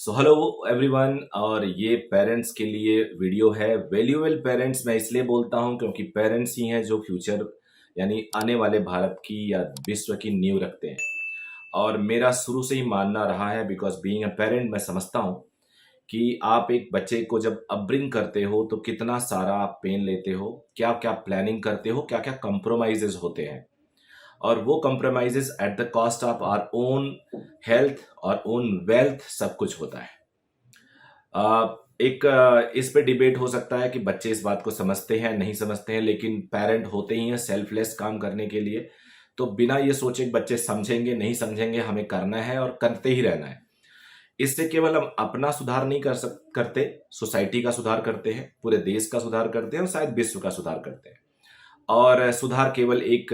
So hello everyone. और ये parents के लिए वीडियो है। वैल्यूएबल पेरेंट्स मैं इसलिए बोलता हूँ क्योंकि पेरेंट्स ही हैं जो फ्यूचर यानी आने वाले भारत की या विश्व की नींव रखते हैं। और मेरा शुरू से ही मानना रहा है, बिकॉज बीइंग अ पेरेंट मैं समझता हूँ कि आप एक बच्चे को जब अपब्रिंग करते हो तो कितना सारा आप पेन लेते हो, क्या क्या प्लानिंग करते हो, क्या क्या कंप्रोमाइजेज होते हैं। और वो compromises at the cost of our own health और ओन वेल्थ सब कुछ होता है। एक इस पे डिबेट हो सकता है कि बच्चे इस बात को समझते हैं नहीं समझते हैं, लेकिन पेरेंट होते ही हैं सेल्फलेस काम करने के लिए। तो बिना ये सोचे कि बच्चे समझेंगे नहीं समझेंगे, हमें करना है और करते ही रहना है। इससे केवल हम अपना सुधार नहीं करते, सोसाइटी का सुधार करते हैं, पूरे देश का सुधार करते हैं और शायद विश्व का सुधार करते हैं। और सुधार केवल एक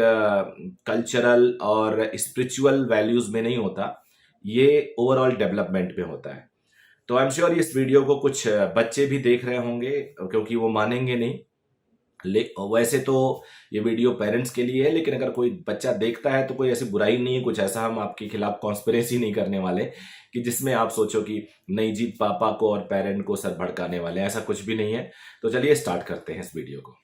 कल्चरल और स्पिरिचुअल वैल्यूज में नहीं होता, ये ओवरऑल डेवलपमेंट में होता है। तो आई एम श्योर इस वीडियो को कुछ बच्चे भी देख रहे होंगे, क्योंकि वो मानेंगे नहीं। वैसे तो ये वीडियो पेरेंट्स के लिए है, लेकिन अगर कोई बच्चा देखता है तो कोई ऐसी बुराई नहीं है, कुछ ऐसा हम आपके खिलाफ कॉन्स्पिरेसी नहीं करने वाले कि जिसमें आप सोचो कि नहीं जी पापा को और पेरेंट को सर भड़काने वाले, ऐसा कुछ भी नहीं है। तो चलिए स्टार्ट करते हैं इस वीडियो को।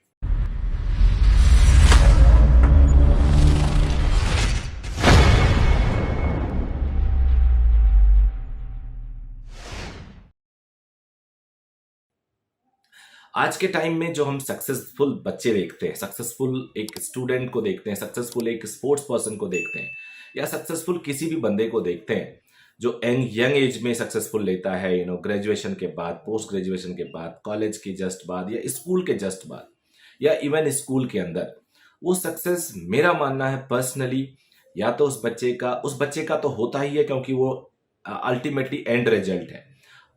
आज के टाइम में जो हम सक्सेसफुल बच्चे देखते हैं, सक्सेसफुल एक स्टूडेंट को देखते हैं, सक्सेसफुल एक स्पोर्ट्स पर्सन को देखते हैं, या सक्सेसफुल किसी भी बंदे को देखते हैं जो यंग एज में सक्सेसफुल लेता है, ग्रेजुएशन के बाद, पोस्ट ग्रेजुएशन के बाद, कॉलेज के जस्ट बाद या स्कूल के जस्ट बाद, या इवन स्कूल के अंदर, वो सक्सेस मेरा मानना है पर्सनली, या तो उस बच्चे का तो होता ही है, क्योंकि वो अल्टीमेटली एंड रिजल्ट है,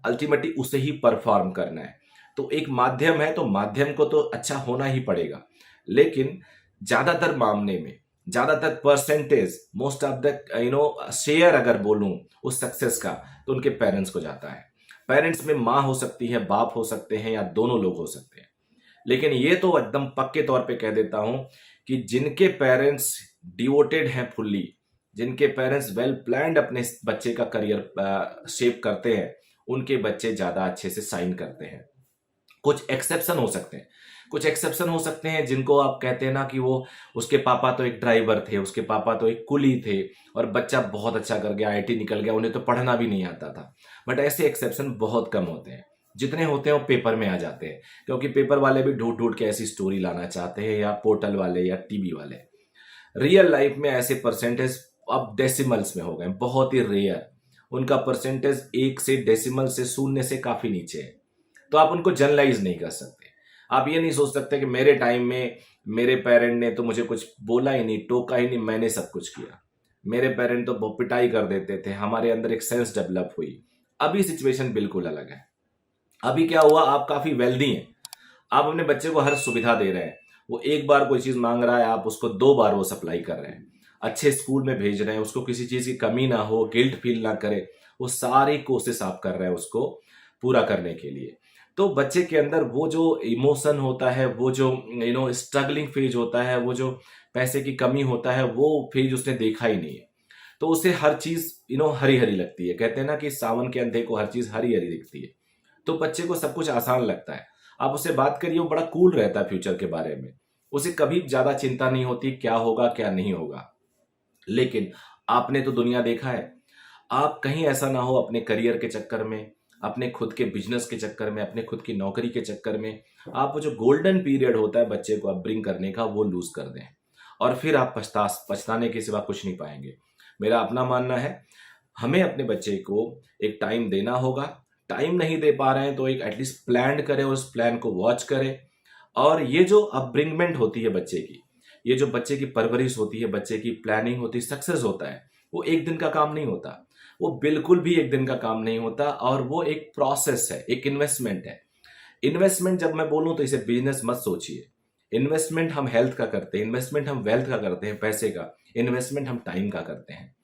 अल्टीमेटली उसे ही परफॉर्म करना है। तो एक माध्यम है, तो माध्यम को तो अच्छा होना ही पड़ेगा। लेकिन ज्यादातर मामले में, ज्यादातर percentage, most of the share अगर बोलूं उस सक्सेस का, तो उनके पेरेंट्स को जाता है। पेरेंट्स में माँ हो सकती है, बाप हो सकते हैं, या दोनों लोग हो सकते हैं। लेकिन ये तो एकदम पक्के तौर पे कह देता हूं कि जिनके पेरेंट्स डिवोटेड हैं फुल्ली, जिनके पेरेंट्स वेल प्लान्ड अपने बच्चे का करियर शेप करते हैं, उनके बच्चे ज्यादा अच्छे से साइन करते हैं। कुछ एक्सेप्शन हो सकते हैं, कुछ एक्सेप्शन हो सकते हैं जिनको आप कहते हैं ना कि वो, उसके पापा तो एक ड्राइवर थे, उसके पापा तो एक कुली थे, और बच्चा बहुत अच्छा कर गया, आईआईटी निकल गया, उन्हें तो पढ़ना भी नहीं आता था। बट ऐसे एक्सेप्शन बहुत कम होते हैं। जितने होते हैं वो पेपर में आ जाते हैं, क्योंकि पेपर वाले भी ढूंढ ढूंढ के ऐसी स्टोरी लाना चाहते हैं, या पोर्टल वाले या टीवी वाले। रियल लाइफ में ऐसे परसेंटेज अब डेसिमल्स में हो गए, बहुत ही रेयर। उनका परसेंटेज एक से डेसिमल से, शून्य से काफी नीचे है। तो आप उनको जनरलाइज नहीं कर सकते। आप ये नहीं सोच सकते कि मेरे टाइम में मेरे पेरेंट ने तो मुझे कुछ बोला ही नहीं, टोका ही नहीं, मैंने सब कुछ किया। मेरे पेरेंट तो पिटाई कर देते थे, हमारे अंदर एक सेंस डेवलप हुई। अभी सिचुएशन बिल्कुल अलग है। अभी क्या हुआ, आप काफी वेल्दी हैं, आप अपने बच्चे को हर सुविधा दे रहे हैं। वो एक बार कोई चीज मांग रहा है, आप उसको 2 बार वो सप्लाई कर रहे हैं। अच्छे स्कूल में भेज रहे हैं, उसको किसी चीज की कमी ना हो, गिल्ट फील ना करे, वो सारी कोशिश आप कर रहे हैं उसको पूरा करने के लिए। तो बच्चे के अंदर वो जो इमोशन होता है, वो जो स्ट्रगलिंग फेज होता है, वो जो पैसे की कमी होता है, वो फेज उसने देखा ही नहीं है। तो उसे हर चीज हरी हरी लगती है। कहते हैं ना कि सावन के अंधे को हर चीज हरी हरी दिखती है। तो बच्चे को सब कुछ आसान लगता है। आप उससे बात करिए, वो बड़ा कूल रहता है फ्यूचर के बारे में। उसे कभी ज्यादा चिंता नहीं होती क्या होगा क्या नहीं होगा। लेकिन आपने तो दुनिया देखा है। आप कहीं ऐसा ना हो अपने करियर के चक्कर में, अपने खुद के बिजनेस के चक्कर में, अपने खुद की नौकरी के चक्कर में, आप वो जो गोल्डन पीरियड होता है बच्चे को अपब्रिंग करने का, वो लूज कर दें। और फिर आप पछताने के सिवा कुछ नहीं पाएंगे। मेरा अपना मानना है, हमें अपने बच्चे को एक टाइम देना होगा। टाइम नहीं दे पा रहे हैं तो एक एटलीस्ट प्लान करें, उस प्लान को वॉच करें। और ये जो अपब्रिंगमेंट होती है बच्चे की, ये जो बच्चे की परवरिश होती है, बच्चे की प्लानिंग होती है, सक्सेस होता है, वो एक दिन का काम नहीं होता। वो बिल्कुल भी एक दिन का काम नहीं होता, और वो एक प्रोसेस है, एक इन्वेस्टमेंट है। इन्वेस्टमेंट जब मैं बोलूं तो इसे बिजनेस मत सोचिए। इन्वेस्टमेंट हम हेल्थ का करते हैं, इन्वेस्टमेंट हम वेल्थ का करते हैं, पैसे का। इन्वेस्टमेंट हम टाइम का करते हैं।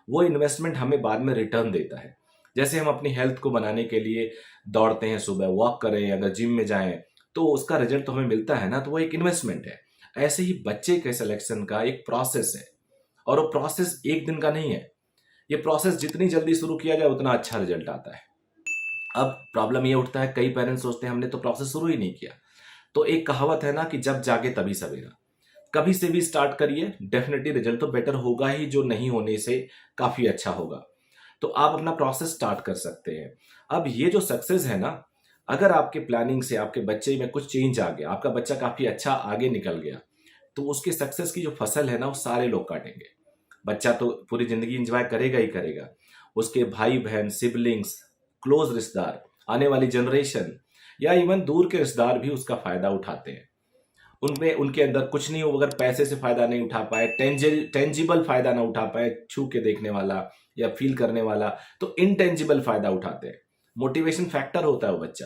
वो इन्वेस्टमेंट हमें बाद में रिटर्न देता है। जैसे हम अपनी हेल्थ को बनाने के लिए दौड़ते हैं, सुबह वॉक करें, अगर जिम में जाएं, तो उसका रिजल्ट तो हमें मिलता है ना, तो वो एक इन्वेस्टमेंट है। ऐसे ही बच्चे के सिलेक्शन का एक प्रोसेस है, और वो प्रोसेस एक दिन का नहीं है। ये प्रोसेस जितनी जल्दी शुरू किया जाए उतना अच्छा रिजल्ट आता है। अब प्रॉब्लम ये उठता है, कई पेरेंट्स सोचते हैं हमने तो प्रोसेस शुरू ही नहीं किया। तो एक कहावत है ना कि जब जागे तभी सवेरा। कभी से भी स्टार्ट करिए, डेफिनेटली रिजल्ट तो बेटर होगा ही, जो नहीं होने से काफी अच्छा होगा। तो आप अपना प्रोसेस स्टार्ट कर सकते हैं। अब ये जो सक्सेस है ना, अगर आपके प्लानिंग से आपके बच्चे में कुछ चेंज आ गया, आपका बच्चा काफी अच्छा आगे निकल गया, तो उसके सक्सेस की जो फसल है ना, वो सारे लोग काटेंगे। बच्चा तो पूरी जिंदगी एंजॉय करेगा ही करेगा, उसके भाई बहन, सिबलिंग्स, क्लोज रिश्तेदार, आने वाली जनरेशन या इवन दूर के रिश्तेदार भी उसका फायदा उठाते हैं। उनमें उनके अंदर कुछ नहीं हो, अगर पैसे से फायदा नहीं उठा पाए, टेंजिबल फायदा ना उठा पाए, छू के देखने वाला या फील करने वाला, तो इनटेंजिबल फायदा उठाते हैं। मोटिवेशन फैक्टर होता है वो बच्चा,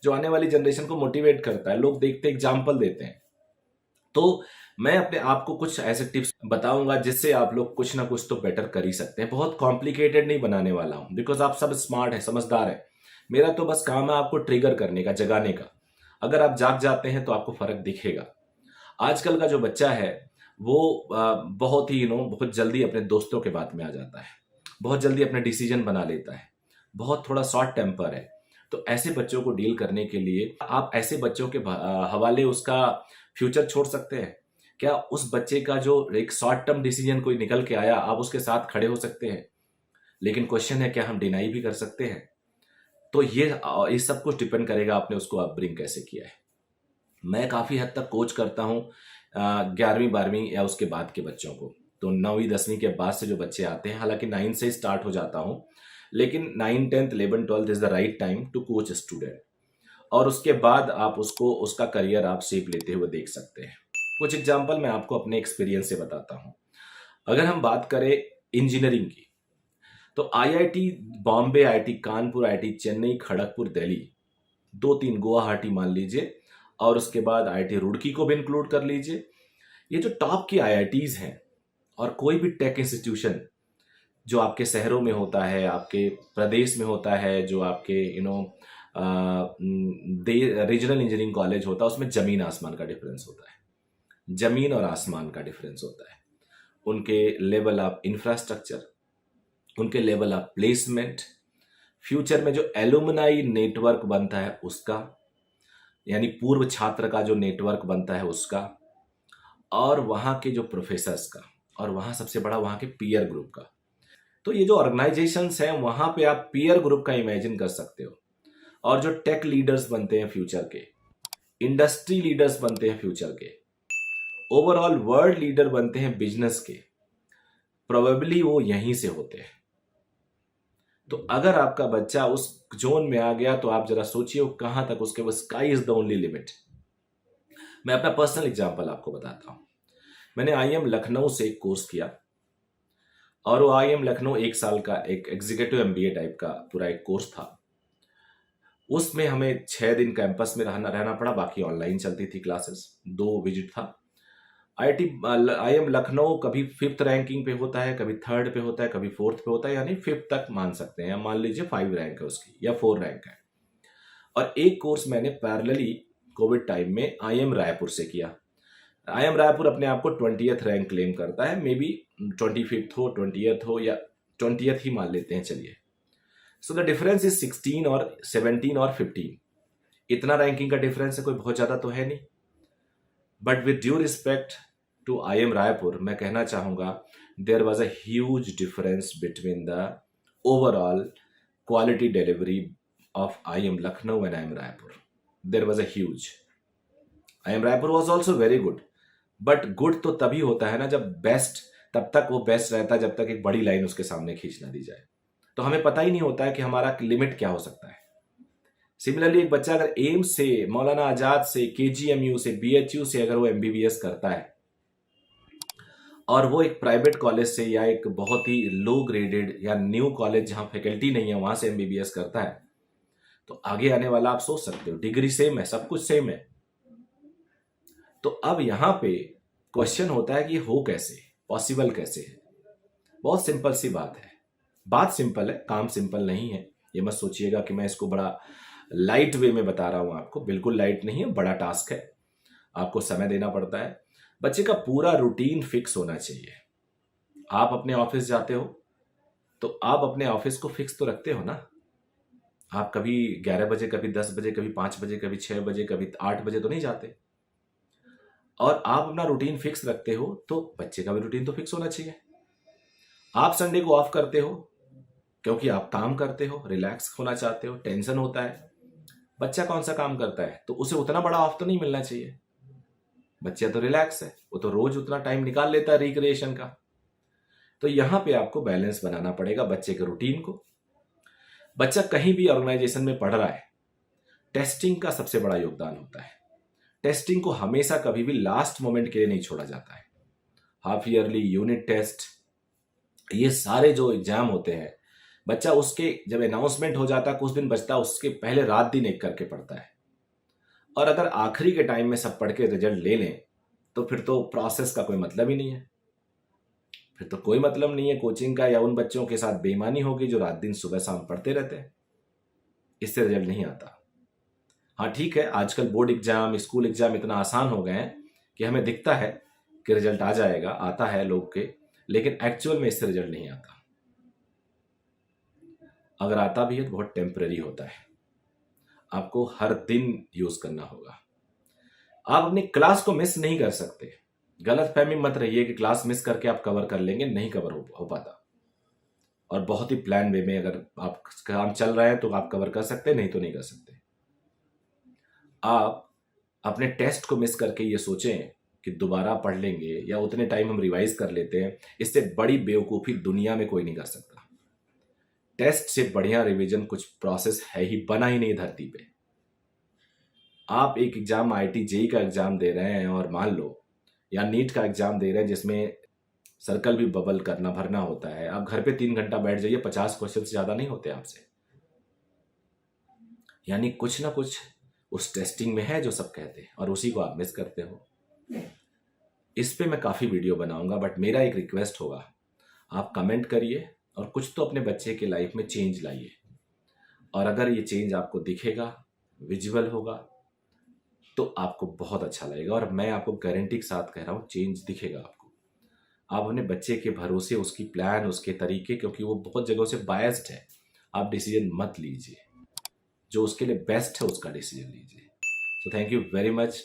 जो आने वाली जनरेशन को मोटिवेट करता है। लोग देखते एग्जाम्पल देते हैं। तो मैं अपने आप को कुछ ऐसे टिप्स बताऊंगा जिससे आप लोग कुछ ना कुछ तो बेटर कर ही सकते हैं। बहुत कॉम्प्लिकेटेड नहीं बनाने वाला हूं, बिकॉज आप सब स्मार्ट है, समझदार है। मेरा तो बस काम है आपको ट्रिगर करने का, जगाने का। अगर आप जाग जाते हैं तो आपको फर्क दिखेगा। आजकल का जो बच्चा है वो बहुत ही बहुत जल्दी अपने दोस्तों के बात में आ जाता है, बहुत जल्दी अपने डिसीजन बना लेता है, बहुत थोड़ा शॉर्ट टेम्पर है। तो ऐसे बच्चों को डील करने के लिए आप ऐसे बच्चों के हवाले उसका फ्यूचर छोड़ सकते हैं क्या? उस बच्चे का जो एक शॉर्ट टर्म डिसीजन कोई निकल के आया, आप उसके साथ खड़े हो सकते हैं, लेकिन क्वेश्चन है क्या हम डिनाई भी कर सकते हैं? तो ये सब कुछ डिपेंड करेगा आपने उसको अपब्रिंग कैसे किया है। मैं काफ़ी हद तक कोच करता हूँ 11वीं 12वीं या उसके बाद के बच्चों को। तो 9वीं 10वीं के बाद से जो बच्चे आते हैं, हालांकि 9 से स्टार्ट हो जाता हूँ, लेकिन 9 10th 11 12th is the right time to coach student. और उसके बाद आप उसको उसका करियर आप शेप लेते हुए देख सकते हैं। कुछ एग्जाम्पल मैं आपको अपने एक्सपीरियंस से बताता हूँ। अगर हम बात करें इंजीनियरिंग की, तो IIT Bombay, IIT Kanpur, IIT Chennai, Kharagpur, Delhi, 2 3 Guwahati मान लीजिए, और उसके बाद आईआईटी रुड़की को भी इंक्लूड कर लीजिए। ये जो टॉप की आईआईटीज हैं, और कोई भी टेक इंस्टीट्यूशन जो आपके शहरों में होता है, आपके प्रदेश में होता है, जो आपके रीजनल इंजीनियरिंग कॉलेज होता है, उसमें जमीन आसमान का डिफरेंस होता है। जमीन और आसमान का डिफरेंस होता है। उनके लेवल ऑफ इंफ्रास्ट्रक्चर, उनके लेवल ऑफ प्लेसमेंट, फ्यूचर में जो एलुमनाई नेटवर्क बनता है उसका, यानी पूर्व छात्र का जो नेटवर्क बनता है उसका, और वहाँ के जो प्रोफेसर्स का, और वहाँ सबसे बड़ा वहाँ के पीयर ग्रुप का। तो ये जो ऑर्गेनाइजेशंस हैं, वहाँ पे आप पीयर ग्रुप का इमेजिन कर सकते हो। और जो टेक लीडर्स बनते हैं फ्यूचर के, इंडस्ट्री लीडर्स बनते हैं फ्यूचर के, ओवरऑल वर्ल्ड लीडर बनते हैं बिजनेस के, प्रोबेबली वो यहीं से होते हैं। तो अगर आपका बच्चा उस जोन में आ गया, तो आप जरा सोचिए वो कहां तक, उसके वो sky is the only limit. मैं अपना पर्सनल एग्जांपल आपको बताता हूं। मैंने आईएम लखनऊ से एक कोर्स किया, और वो आईएम लखनऊ 1 साल का एक एग्जीक्यूटिव एमबीए टाइप का पूरा एक कोर्स था। उसमें हमें 6 दिन कैंपस में रहना पड़ा, बाकी ऑनलाइन चलती थी क्लासेस। 2 विजिट था। आईएम लखनऊ कभी 5th रैंकिंग पे होता है, कभी 3rd पे होता है, कभी 4th पे होता है, यानी 5th तक मान सकते हैं, मान लीजिए 5 रैंक है उसकी या 4 रैंक है। और एक कोर्स मैंने पैरेलली कोविड टाइम में आईएम रायपुर से किया। आईएम रायपुर अपने आप को 20th रैंक क्लेम करता है, मे बी 25th हो, 20th हो, या 20th ही मान लेते हैं चलिए। सो द डिफरेंस इज 16 और 17 और 15। इतना रैंकिंग का डिफरेंस है, कोई बहुत ज्यादा तो है नहीं। But with due respect to IIM Raipur, मैं कहना चाहूंगा there was a huge difference between the overall quality delivery of IIM Lucknow and IIM Raipur. There was a huge. IIM Raipur was also very good, but good तो तभी होता है ना जब best, तब तक वो बेस्ट रहता है जब तक एक बड़ी लाइन उसके सामने खींच ना दी जाए। तो हमें पता ही नहीं होता है कि हमारा लिमिट क्या हो सकता है। सिमिलरली एक बच्चा अगर एम्स से, मौलाना आजाद से, केजीएमयू से, बीएचयू से अगर वो एमबीबीएस करता है, और वो एक प्राइवेट कॉलेज से या एक बहुत ही लो ग्रेडेड या न्यू कॉलेज जहां फैकल्टी नहीं है वहां से एमबीबीएस करता है, तो आगे आने वाला आप सोच सकते हो, डिग्री सेम है, सब कुछ सेम है। तो अब यहां पे क्वेश्चन होता है कि हो कैसे, पॉसिबल कैसे है? बहुत सिंपल सी बात है। बात सिंपल है, काम सिंपल नहीं है। ये मत सोचिएगा कि मैं इसको बड़ा लाइट वे में बता रहा हूं आपको, बिल्कुल लाइट नहीं है, बड़ा टास्क है। आपको समय देना पड़ता है। बच्चे का पूरा रूटीन फिक्स होना चाहिए। आप अपने ऑफिस जाते हो, तो आप अपने ऑफिस को फिक्स तो रखते हो ना? आप कभी 11 बजे, कभी 10 बजे, कभी 5 बजे, कभी 6 बजे, कभी 8 बजे तो नहीं जाते। और आप अपना रूटीन फिक्स रखते हो तो बच्चे का भी रूटीन तो फिक्स होना चाहिए। आप संडे को ऑफ करते हो क्योंकि आप काम करते हो, रिलैक्स होना चाहते हो, टेंशन होता है। बच्चा कौन सा काम करता है तो उसे उतना बड़ा ऑफ तो नहीं मिलना चाहिए। बच्चा तो रिलैक्स है, वो तो रोज उतना टाइम निकाल लेता है रिक्रिएशन का। तो यहां पे आपको बैलेंस बनाना पड़ेगा बच्चे के रूटीन को। बच्चा कहीं भी ऑर्गेनाइजेशन में पढ़ रहा है, टेस्टिंग का सबसे बड़ा योगदान होता है। टेस्टिंग को हमेशा कभी भी लास्ट मोमेंट के लिए नहीं छोड़ा जाता है। हाफ ईयरली, यूनिट टेस्ट, ये सारे जो एग्जाम होते हैं, बच्चा उसके जब अनाउंसमेंट हो जाता है कुछ दिन बचता है, उसके पहले रात दिन एक करके पढ़ता है। और अगर आखिरी के टाइम में सब पढ़ के रिजल्ट ले लें तो फिर तो प्रोसेस का कोई मतलब ही नहीं है। फिर तो कोई मतलब नहीं है कोचिंग का, या उन बच्चों के साथ बेईमानी होगी जो रात दिन सुबह शाम पढ़ते रहते हैं। इससे रिजल्ट नहीं आता। हाँ ठीक है, आजकल बोर्ड एग्जाम, स्कूल एग्जाम इतना आसान हो गए हैं कि हमें दिखता है कि रिजल्ट आ जाएगा, आता है लोग के, लेकिन एक्चुअल में इससे रिजल्ट नहीं आता। अगर आता भी है तो बहुत टेम्पररी होता है। आपको हर दिन यूज करना होगा। आप अपनी क्लास को मिस नहीं कर सकते। गलत फहमी मत रहिए कि क्लास मिस करके आप कवर कर लेंगे, नहीं कवर हो पाता। और बहुत ही प्लान वे में अगर आप काम चल रहे हैं तो आप कवर कर सकते हैं, नहीं तो नहीं कर सकते। आप अपने टेस्ट को मिस करके ये सोचें कि दोबारा पढ़ लेंगे या उतने टाइम हम रिवाइज कर लेते हैं, इससे बड़ी बेवकूफ़ी दुनिया में कोई नहीं कर सकता। टेस्ट से बढ़िया रिवीजन कुछ प्रोसेस है ही, बना ही नहीं धरती पे। आप एक एग्जाम आईआईटी जेई का एग्जाम दे रहे हैं और मान लो, या नीट का एग्जाम दे रहे हैं जिसमें सर्कल भी बबल करना भरना होता है, आप घर पे 3 घंटा बैठ जाइए, 50 क्वेश्चन से ज़्यादा नहीं होते आपसे। यानी कुछ ना कुछ उस टेस्टिंग में है जो सब कहते हैं, और उसी को आप मिस करते हो। इस पे मैं काफ़ी वीडियो बनाऊंगा, बट मेरा एक रिक्वेस्ट होगा, आप कमेंट करिए और कुछ तो अपने बच्चे के लाइफ में चेंज लाइए। और अगर ये चेंज आपको दिखेगा, विजुअल होगा, तो आपको बहुत अच्छा लगेगा। और मैं आपको गारंटी के साथ कह रहा हूँ, चेंज दिखेगा आपको। आप अपने बच्चे के भरोसे उसकी प्लान, उसके तरीके, क्योंकि वो बहुत जगहों से बायस्ड है, आप डिसीजन मत लीजिए। जो उसके लिए बेस्ट है उसका डिसीजन लीजिए। तो थैंक यू वेरी मच।